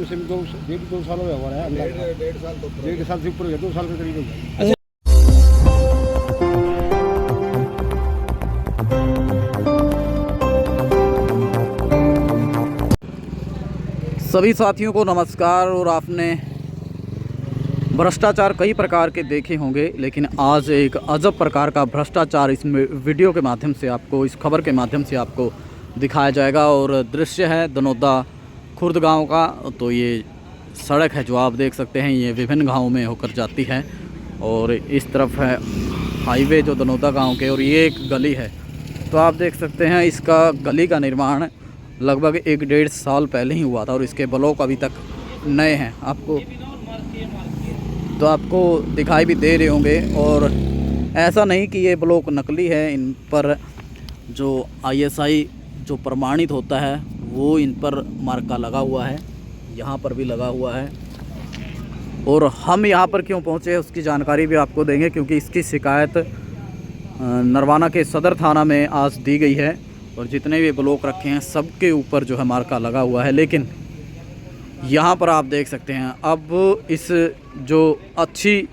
कम से कम 2 साल हुआ है। डेढ़ साल से ऊपर हो गया, 2 साल के करीब हो गया। सभी साथियों को नमस्कार। और आपने भ्रष्टाचार कई प्रकार के देखे होंगे, लेकिन आज एक अजब प्रकार का भ्रष्टाचार इस वीडियो के माध्यम से आपको, इस खबर के माध्यम से आपको दिखाया जाएगा। और दृश्य है दनौदा खुर्द गांव का। तो ये सड़क है जो आप देख सकते हैं, ये विभिन्न गांवों में होकर जाती है। और इस तरफ है हाईवे जो दनौदा गांव के, और ये एक गली है। तो आप देख सकते हैं इसका गली का निर्माण लगभग 1-1.5 साल पहले ही हुआ था और इसके ब्लॉक अभी तक नए हैं। आपको दिखाई भी दे रहे होंगे। और ऐसा नहीं कि ये ब्लॉक नकली है, इन पर जो ISI जो प्रमाणित होता है वो इन पर मार्का लगा हुआ है, यहाँ पर भी लगा हुआ है। और हम यहाँ पर क्यों पहुँचे उसकी जानकारी भी आपको देंगे, क्योंकि इसकी शिकायत नरवाना के सदर थाना में आज दी गई है। और जितने भी ब्लॉक रखे हैं सबके ऊपर जो है मार्का लगा हुआ है। लेकिन यहाँ पर आप देख सकते हैं अब इस जो अच्छी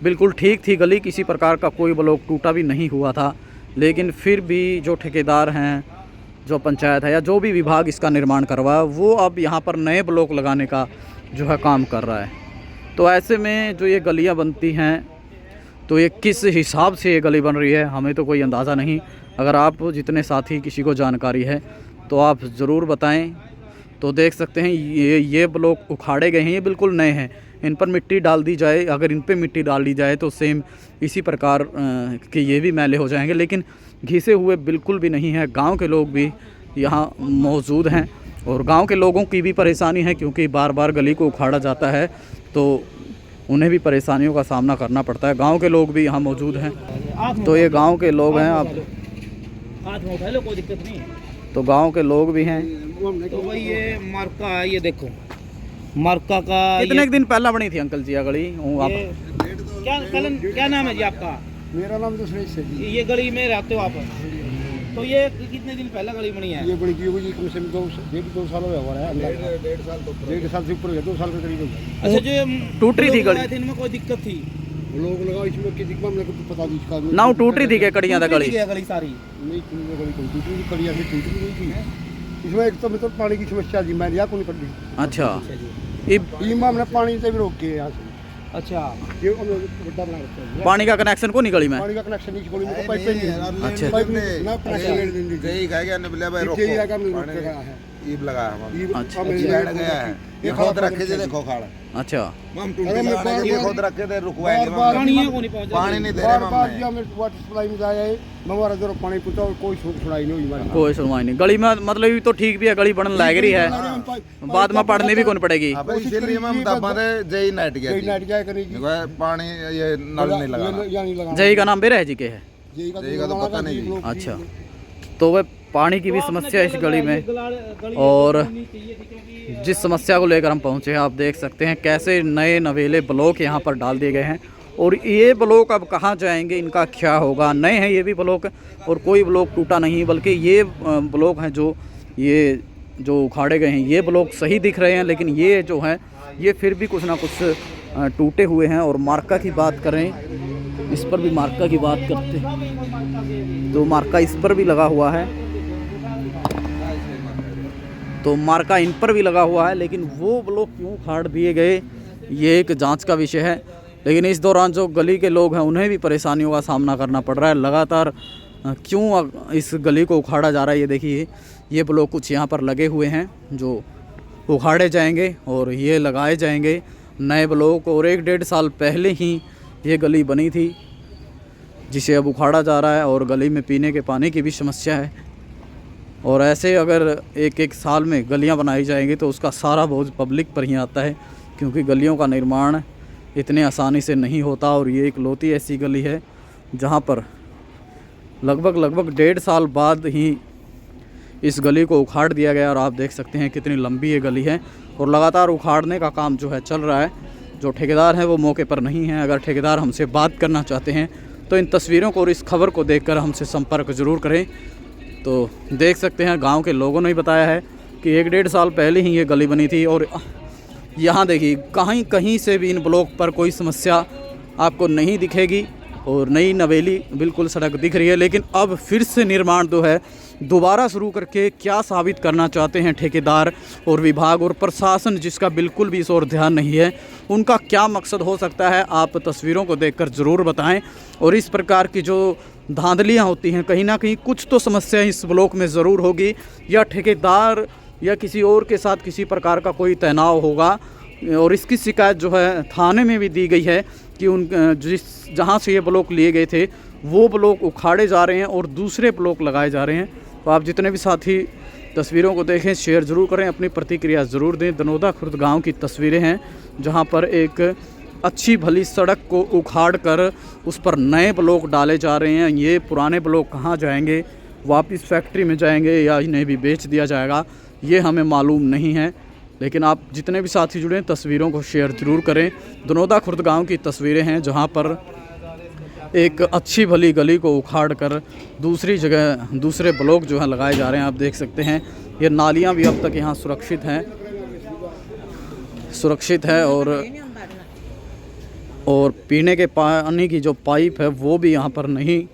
बिल्कुल ठीक थी गली, किसी प्रकार का कोई ब्लॉक टूटा भी नहीं हुआ था, लेकिन फिर भी जो ठेकेदार हैं, जो पंचायत है या जो भी विभाग इसका निर्माण करवाया, वो अब यहाँ पर नए ब्लॉक लगाने का जो है काम कर रहा है। तो ऐसे में जो ये गलियाँ बनती हैं, तो ये किस हिसाब से ये गली बन रही है हमें तो कोई अंदाज़ा नहीं। अगर आप जितने साथी किसी को जानकारी है तो आप ज़रूर बताएं। तो देख सकते हैं ये ब्लॉक उखाड़े गए हैं, ये बिल्कुल नए हैं। इन पर मिट्टी डाल दी जाए, अगर इन पे मिट्टी डाल दी जाए तो सेम इसी प्रकार के ये भी मैले हो जाएंगे, लेकिन घिसे हुए बिल्कुल भी नहीं है। गांव के लोग भी यहाँ मौजूद हैं और गांव के लोगों की भी परेशानी है, क्योंकि बार बार गली को उखाड़ा जाता है तो उन्हें भी परेशानियों का सामना करना पड़ता है। गांव के लोग भी यहाँ मौजूद हैं। तो ये गांव के लोग हैं, आप कोई दिक्कत नहीं। तो गांव के लोग भी हैं। तो भाई ये मार्का है, ये देखो मार्का का। कितने दिन पहला बनी थी अंकल जी ये गली? क्या नाम है जी आपका? मेरा नाम तो सुरेश है जी। ये गली में रहते हो आप? तो ये कितने दिन पहले गली बनी है? ये बड़ी की होगी कम से कम 2 साल हुआ है। डेढ़ साल से ऊपर हो गया, 2 साल के करीब हो गया। अच्छा, जो टूट रही थी गली, इनमें कोई दिक्कत थी? लोग लगा इसमें की दिक्कत मेरे को पता नहीं इसका ना टूट रही थी क्या कड़ियाँ था गली? गली सारी नहीं टूटी थी, कड़ियाँ से टूट नहीं थी। इसमें एक तो मतलब पानी की समस्या थी, मैं यहाँ को नहीं कर दी। अच्छा, ये हमने पानी से भी रोक के यहाँ से। अच्छा, ये गड्ढा बना रखा है। पानी का कनेक्शन को निकली में? पानी का कनेक्शन नहीं छोड़ी, मेरे को पाइप नहीं है। अच्छा, पाइप नहीं ना कनेक्शन ले दी। यही कह गया ने बोले भाई रोको, यही आगे हमने रोक के गया है। ईब लगाया हम। अच्छा, बैठ गया है। ये खुद रखे थे, देखो खाड़ अच्छा। हम टूटे लगाने के लिए खुद रखे थे, रुकवाएंगे पानी है को नहीं पहुंचा? पानी नहीं दे रहे बार हम। जी हमें वाटर सप्लाई में जाए, हमारा जरूर पानी पूछा और कोई सुनाई नहीं हुई हमारी। कोई सुनवाई नहीं। गली में मतलब ये तो ठीक भी है, गली बनने लग रही है, बाद में पढ़ने भी कौन पड़ेगी। अब इसीलिए हम दबा दे जय नाइट गया। जय नाइट क्या करेगी? पानी ये नल नहीं लगाना। या नहीं लगाना। जय का नाम बेरा है जी के है? जय का तो पता नहीं जी। अच्छा, तो वह पानी की भी समस्या है इस गली में। और जिस समस्या को लेकर हम पहुंचे हैं, आप देख सकते हैं कैसे नए नवेले ब्लॉक यहाँ पर डाल दिए गए हैं। और ये ब्लॉक अब कहाँ जाएंगे, इनका क्या होगा? नए हैं ये भी ब्लॉक, और कोई ब्लॉक टूटा नहीं, बल्कि ये ब्लॉक हैं जो उखाड़े गए हैं। ये ब्लॉक सही दिख रहे हैं, लेकिन ये जो हैं ये फिर भी कुछ ना कुछ टूटे हुए हैं। और मार्का की बात करें, इस पर भी मार्का की बात करते हैं तो मार्का इस पर भी लगा हुआ है, तो मार्का इन पर भी लगा हुआ है। लेकिन वो ब्लॉक क्यों उखाड़ दिए गए, ये एक जांच का विषय है। लेकिन इस दौरान जो गली के लोग हैं उन्हें भी परेशानियों का सामना करना पड़ रहा है। लगातार क्यों इस गली को उखाड़ा जा रहा है, ये देखिए, ये ब्लॉक कुछ यहाँ पर लगे हुए हैं जो उखाड़े जाएंगे और ये लगाए जाएंगे नए ब्लॉक। और 1-1.5 साल पहले ही ये गली बनी थी, जिसे अब उखाड़ा जा रहा है। और गली में पीने के पानी की भी समस्या है। और ऐसे अगर 1-1 साल में गलियां बनाई जाएंगी तो उसका सारा बोझ पब्लिक पर ही आता है, क्योंकि गलियों का निर्माण इतने आसानी से नहीं होता। और ये एक लौती ऐसी गली है जहां पर लगभग 1.5 साल बाद ही इस गली को उखाड़ दिया गया। और आप देख सकते हैं कितनी लंबी ये गली है और लगातार उखाड़ने का काम जो है चल रहा है। जो ठेकेदार हैं वो मौके पर नहीं हैं। अगर ठेकेदार हमसे बात करना चाहते हैं तो इन तस्वीरों को और इस खबर को देखकर हमसे संपर्क ज़रूर करें। तो देख सकते हैं गांव के लोगों ने ही बताया है कि 1-1.5 साल पहले ही ये गली बनी थी और यहाँ देखिए कहीं कहीं से भी इन ब्लॉक पर कोई समस्या आपको नहीं दिखेगी और नई नवेली बिल्कुल सड़क दिख रही है। लेकिन अब फिर से निर्माण जो है दोबारा शुरू करके क्या साबित करना चाहते हैं ठेकेदार और विभाग और प्रशासन, जिसका बिल्कुल भी इस ओर ध्यान नहीं है, उनका क्या मकसद हो सकता है, आप तस्वीरों को देखकर ज़रूर बताएं। और इस प्रकार की जो धांधलियां होती हैं, कहीं ना कहीं कुछ तो समस्या इस ब्लॉक में ज़रूर होगी, या ठेकेदार या किसी और के साथ किसी प्रकार का कोई तनाव होगा। और इसकी शिकायत जो है थाने में भी दी गई है कि जहाँ से ये ब्लॉक लिए गए थे वो ब्लॉक उखाड़े जा रहे हैं और दूसरे ब्लॉक लगाए जा रहे हैं। तो आप जितने भी साथी तस्वीरों को देखें, शेयर ज़रूर करें, अपनी प्रतिक्रिया ज़रूर दें। दनौदा खुर्द गांव की तस्वीरें हैं जहां पर एक अच्छी भली सड़क को उखाड़ कर उस पर नए ब्लॉक डाले जा रहे हैं। ये पुराने ब्लॉक कहाँ जाएंगे, वापस फैक्ट्री में जाएंगे या इन्हें भी बेच दिया जाएगा, ये हमें मालूम नहीं है। लेकिन आप जितने भी साथी जुड़े तस्वीरों को शेयर ज़रूर करें। दनौदा खुर्द गांव की तस्वीरें हैं जहां पर एक अच्छी भली गली को उखाड़ कर दूसरी जगह दूसरे ब्लॉक जो है लगाए जा रहे हैं। आप देख सकते हैं ये नालियां भी अब तक यहाँ सुरक्षित है और पीने के पानी की जो पाइप है वो भी यहाँ पर नहीं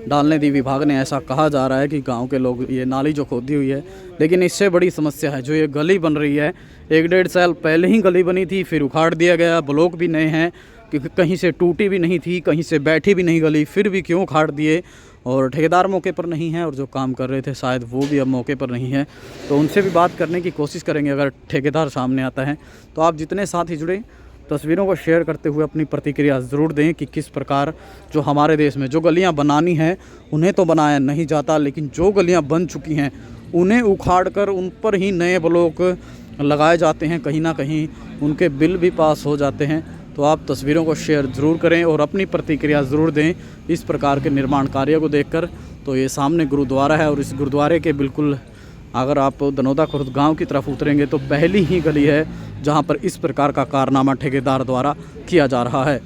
डालने दी विभाग ने। ऐसा कहा जा रहा है कि गांव के लोग, ये नाली जो खोदी हुई है, लेकिन इससे बड़ी समस्या है जो ये गली बन रही है। 1-1.5 साल पहले ही गली बनी थी, फिर उखाड़ दिया गया। ब्लॉक भी नए हैं, क्योंकि कहीं से टूटी भी नहीं थी, कहीं से बैठी भी नहीं गली, फिर भी क्यों उखाड़ दिए। और ठेकेदार मौके पर नहीं है और जो काम कर रहे थे शायद वो भी अब मौके पर नहीं है। तो उनसे भी बात करने की कोशिश करेंगे अगर ठेकेदार सामने आता है। तो आप जितने साथी जुड़े तस्वीरों को शेयर करते हुए अपनी प्रतिक्रिया ज़रूर दें कि किस प्रकार जो हमारे देश में जो गलियां बनानी हैं उन्हें तो बनाया नहीं जाता, लेकिन जो गलियां बन चुकी हैं उन्हें उखाड़ कर उन पर ही नए ब्लॉक लगाए जाते हैं। कहीं ना कहीं उनके बिल भी पास हो जाते हैं। तो आप तस्वीरों को शेयर ज़रूर करें और अपनी प्रतिक्रिया ज़रूर दें इस प्रकार के निर्माण कार्य को देखकर। तो ये सामने गुरुद्वारा है और इस गुरुद्वारे के बिल्कुल अगर आप दनौदा खुर्द गांव की तरफ उतरेंगे तो पहली ही गली है जहां पर इस प्रकार का कारनामा ठेकेदार द्वारा किया जा रहा है।